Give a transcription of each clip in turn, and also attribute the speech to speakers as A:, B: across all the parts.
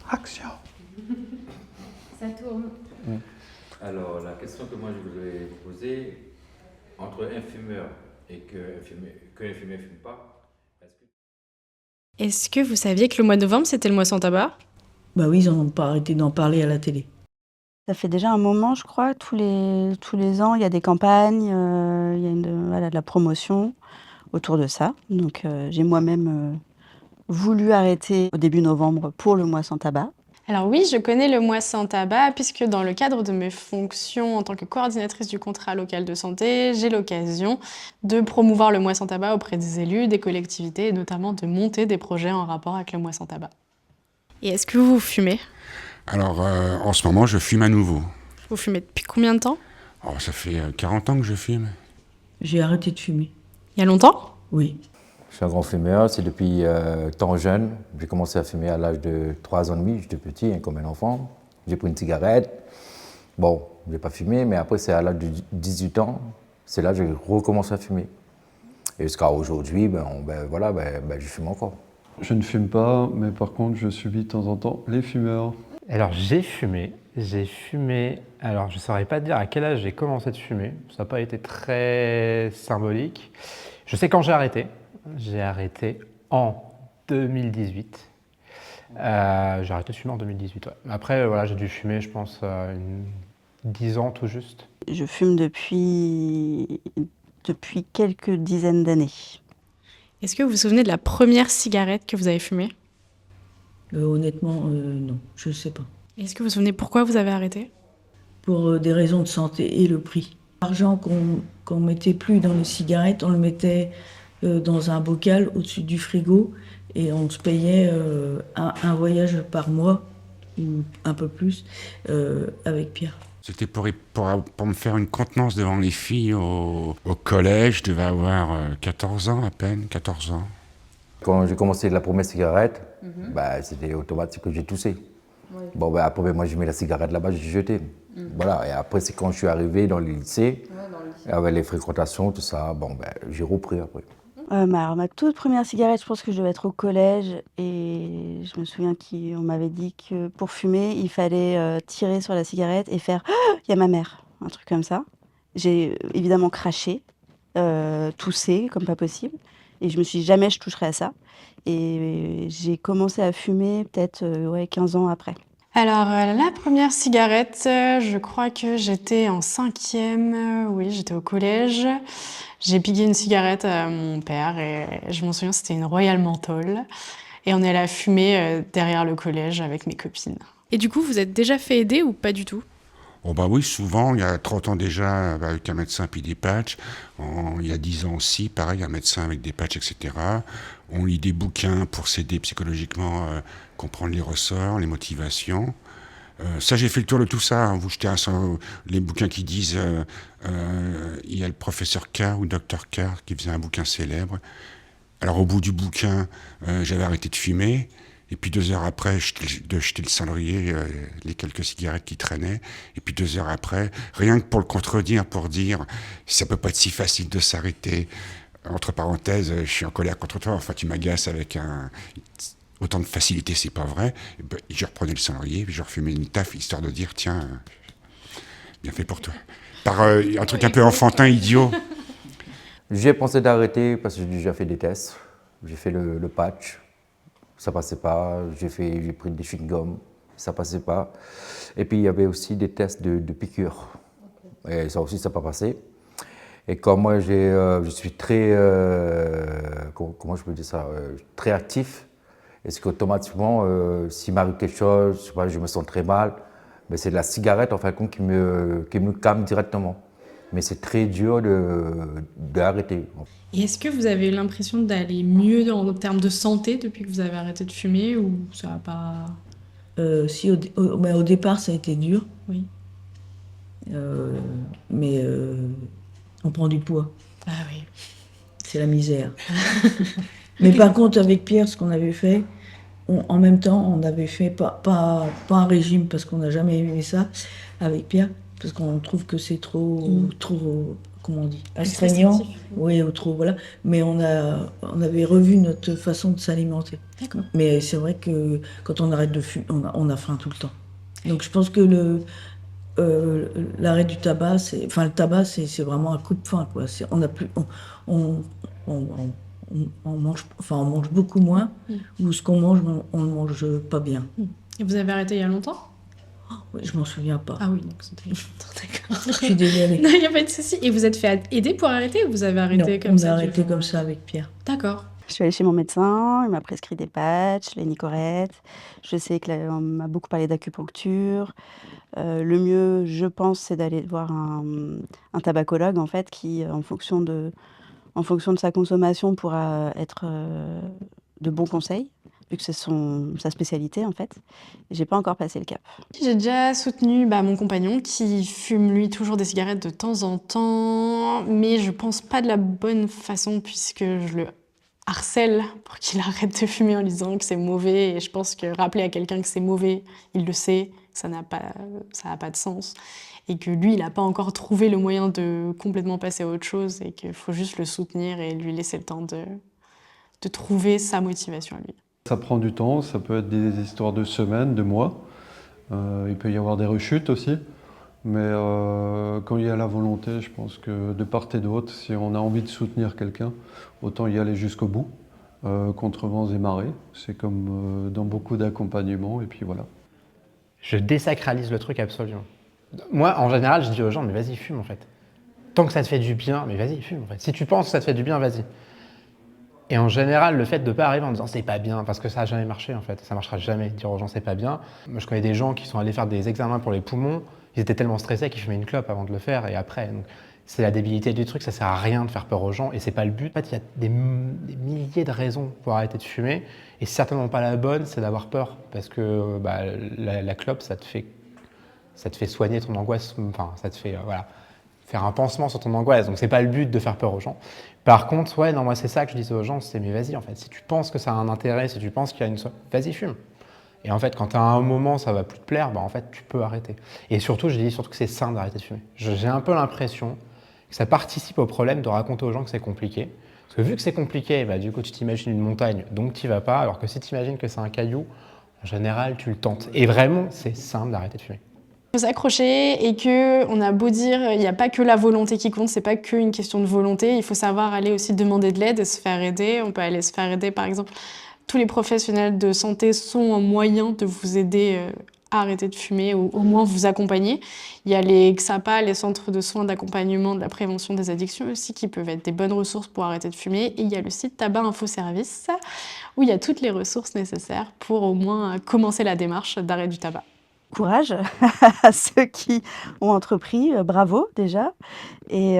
A: Action.
B: Ça tourne.
C: Alors, la question que moi je voulais vous poser, entre un fumeur et qu'un fumeur ne fume pas,
D: Est-ce que vous saviez que le mois de novembre, c'était le mois sans tabac?
E: Bah oui, ils n'ont pas arrêté d'en parler à la télé.
F: Ça fait déjà un moment, je crois, tous les ans, il y a des campagnes, il y a de la promotion autour de ça. Donc j'ai moi-même voulu arrêter au début novembre pour le mois sans tabac.
D: Alors oui, je connais le mois sans tabac puisque dans le cadre de mes fonctions en tant que coordinatrice du contrat local de santé, j'ai l'occasion de promouvoir le mois sans tabac auprès des élus, des collectivités et notamment de monter des projets en rapport avec le mois sans tabac. Et est-ce que vous fumez?
A: Alors, en ce moment, je fume à nouveau.
D: Vous fumez depuis combien de temps?
A: Oh, ça fait 40 ans que je fume.
E: J'ai arrêté de fumer.
D: Il y a longtemps?
E: Oui.
C: je suis un grand fumeur, c'est depuis tant jeune. J'ai commencé à fumer à l'âge de 3 ans et demi, j'étais petit, comme un enfant. J'ai pris une cigarette. Bon, je n'ai pas fumé, mais après, c'est à l'âge de 18 ans, c'est là que j'ai recommencé à fumer. Et jusqu'à aujourd'hui, je fume encore.
G: Je ne fume pas, mais par contre, je subis de temps en temps les fumeurs.
H: Alors j'ai fumé, alors je ne saurais pas te dire à quel âge j'ai commencé de fumer, ça n'a pas été très symbolique. Je sais quand j'ai arrêté en 2018. J'ai arrêté de fumer en 2018, ouais. Après, voilà, j'ai dû fumer, je pense, 10 ans tout juste.
F: Je fume depuis quelques dizaines d'années.
D: Est-ce que vous vous souvenez de la première cigarette que vous avez fumée?
E: Honnêtement, non, je ne sais pas.
D: Est-ce que vous vous souvenez pourquoi vous avez arrêté?
E: Pour des raisons de santé et le prix. L'argent qu'on mettait plus dans les cigarettes, on le mettait dans un bocal au-dessus du frigo et on se payait un voyage par mois ou un peu plus avec Pierre.
A: C'était pour me faire une contenance devant les filles au collège. Je devais avoir 14 ans à peine, 14 ans.
C: Quand j'ai commencé la première cigarette, c'était automatique que j'ai toussé. Oui. Bon, après, moi, j'ai mis la cigarette là-bas, j'ai jeté. Voilà. Et après, c'est quand je suis arrivé dans le lycée, avec les fréquentations, tout ça, j'ai repris après.
F: Alors, ma toute première cigarette, je pense que je devais être au collège et je me souviens qu'on m'avait dit que pour fumer, il fallait tirer sur la cigarette et faire « il y a ma mère », un truc comme ça. J'ai évidemment craché, toussé comme pas possible et je me suis dit jamais je toucherai à ça. Et j'ai commencé à fumer peut-être 15 ans après.
D: Alors, la première cigarette, je crois que j'étais en 5e, oui, j'étais au collège. J'ai piqué une cigarette à mon père et je m'en souviens, c'était une Royal Menthol. Et on est allé la fumer derrière le collège avec mes copines. Et du coup, vous êtes déjà fait aider ou pas du tout?
A: Oh bah oui, souvent, il y a 30 ans déjà, avec un médecin puis des patchs. Il y a 10 ans aussi, pareil, un médecin avec des patchs, etc. On lit des bouquins pour s'aider psychologiquement, comprendre les ressorts, les motivations. Ça, j'ai fait le tour de tout ça. Vous jetez les bouquins qui disent... il y a le professeur Carr ou Dr Carr qui faisait un bouquin célèbre. Alors au bout du bouquin, j'avais arrêté de fumer. Et puis 2 heures après, de jeter le cendrier, les quelques cigarettes qui traînaient. Et puis 2 heures après, rien que pour le contredire, pour dire ça peut pas être si facile de s'arrêter. Entre parenthèses, je suis en colère contre toi. Enfin, tu m'agaces avec autant de facilité, c'est pas vrai. Et je reprenais le cendrier, puis je refumais une taf, histoire de dire tiens, bien fait pour toi. Par un truc un peu enfantin, idiot.
C: J'ai pensé d'arrêter parce que j'ai déjà fait des tests. J'ai fait le patch. Ça passait pas, j'ai pris des chewing-gums, ça passait pas. Et puis il y avait aussi des tests de piqûres. Okay. Et ça aussi, ça n'a pas passé. Et comme moi, je suis très, comment je peux dire ça, très actif. Est-ce qu'automatiquement, s'il m'arrive quelque chose, je sais pas, je me sens très mal, mais c'est la cigarette en fin de compte qui me calme directement. Mais c'est très dur d'arrêter.
D: Et est-ce que vous avez eu l'impression d'aller mieux en termes de santé depuis que vous avez arrêté de fumer ou ça n'a pas...
E: Si, au départ, ça a été dur.
D: Oui.
E: Mais on prend du poids.
D: Ah oui.
E: C'est la misère. Mais par contre, avec Pierre, ce qu'on avait fait, en même temps, on avait fait pas un régime, parce qu'on n'a jamais aimé ça, avec Pierre, parce qu'on trouve que c'est trop comment on dit, astreignant.
D: restrictif.
E: Oui, ou trop, voilà. Mais on avait revu notre façon de s'alimenter.
D: D'accord.
E: Mais c'est vrai que quand on arrête de fumer, on a faim tout le temps. Donc je pense que l'arrêt du tabac, le tabac, c'est vraiment un coupe-faim, quoi. On a plus, on mange beaucoup moins, ou ce qu'on mange, on ne mange pas bien.
D: Et vous avez arrêté il y a longtemps?
E: Ouais, je m'en souviens pas.
D: Ah oui, donc c'était il y a longtemps, d'accord.
E: Je suis désolée.
D: Non, il n'y a pas de souci. Et vous êtes fait aider pour arrêter ou vous avez arrêté
E: Non,
D: comme
E: on
D: ça
E: a
D: du
E: arrêté
D: jour
E: comme ça avec Pierre.
D: D'accord.
F: Je suis allée chez mon médecin, il m'a prescrit des patchs, les Nicorette. Je sais qu'on m'a beaucoup parlé d'acupuncture. Le mieux, je pense, c'est d'aller voir un tabacologue, en fait, qui, en fonction de sa consommation, pourra être de bons conseils, vu que c'est sa spécialité, en fait. J'ai pas encore passé le cap.
D: J'ai déjà soutenu mon compagnon qui fume lui toujours des cigarettes de temps en temps, mais je pense pas de la bonne façon puisque je le harcèle pour qu'il arrête de fumer en lui disant que c'est mauvais. Et je pense que rappeler à quelqu'un que c'est mauvais, il le sait, ça n'a pas de sens. Et que lui, il n'a pas encore trouvé le moyen de complètement passer à autre chose et qu'il faut juste le soutenir et lui laisser le temps de trouver sa motivation à lui.
G: Ça prend du temps, ça peut être des histoires de semaines, de mois. Il peut y avoir des rechutes aussi. Mais quand il y a la volonté, je pense que de part et d'autre, si on a envie de soutenir quelqu'un, autant y aller jusqu'au bout, contre vents et marées. C'est comme dans beaucoup d'accompagnements, et puis voilà.
H: Je désacralise le truc absolument. Moi, en général, je dis aux gens, mais vas-y, fume en fait. Tant que ça te fait du bien, mais vas-y, fume en fait. Si tu penses que ça te fait du bien, vas-y. Et en général, le fait de ne pas arriver en disant c'est pas bien, parce que ça n'a jamais marché en fait, ça marchera jamais, dire aux gens c'est pas bien. Moi je connais des gens qui sont allés faire des examens pour les poumons, ils étaient tellement stressés qu'ils fumaient une clope avant de le faire et après. Donc, c'est la débilité du truc, ça sert à rien de faire peur aux gens et c'est pas le but. En fait, il y a des milliers de raisons pour arrêter de fumer et certainement pas la bonne, c'est d'avoir peur parce que la clope ça te fait soigner ton angoisse, enfin ça te fait faire un pansement sur ton angoisse, donc c'est pas le but de faire peur aux gens. Par contre, moi c'est ça que je disais aux gens, c'est mais vas-y en fait, si tu penses que ça a un intérêt, si tu penses qu'il y a une... Vas-y, fume. Et en fait, quand à un moment ça va plus te plaire, en fait tu peux arrêter. Et surtout, je dis surtout que c'est sain d'arrêter de fumer. J'ai un peu l'impression que ça participe au problème de raconter aux gens que c'est compliqué. Parce que vu que c'est compliqué, du coup tu t'imagines une montagne, donc tu y vas pas, alors que si tu imagines que c'est un caillou, en général tu le tentes. Et vraiment, c'est sain d'arrêter de fumer.
D: Il faut s'accrocher et qu'on a beau dire, il n'y a pas que la volonté qui compte, c'est pas qu'une question de volonté, il faut savoir aller aussi demander de l'aide et se faire aider. On peut aller se faire aider, par exemple, tous les professionnels de santé sont en moyen de vous aider à arrêter de fumer ou au moins vous accompagner. Il y a les XAPA, les centres de soins d'accompagnement de la prévention des addictions aussi, qui peuvent être des bonnes ressources pour arrêter de fumer. Et il y a le site Tabac Info Service, où il y a toutes les ressources nécessaires pour au moins commencer la démarche d'arrêt du tabac.
F: Courage à ceux qui ont entrepris, bravo déjà, et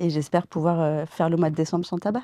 F: j'espère pouvoir faire le mois de décembre sans tabac.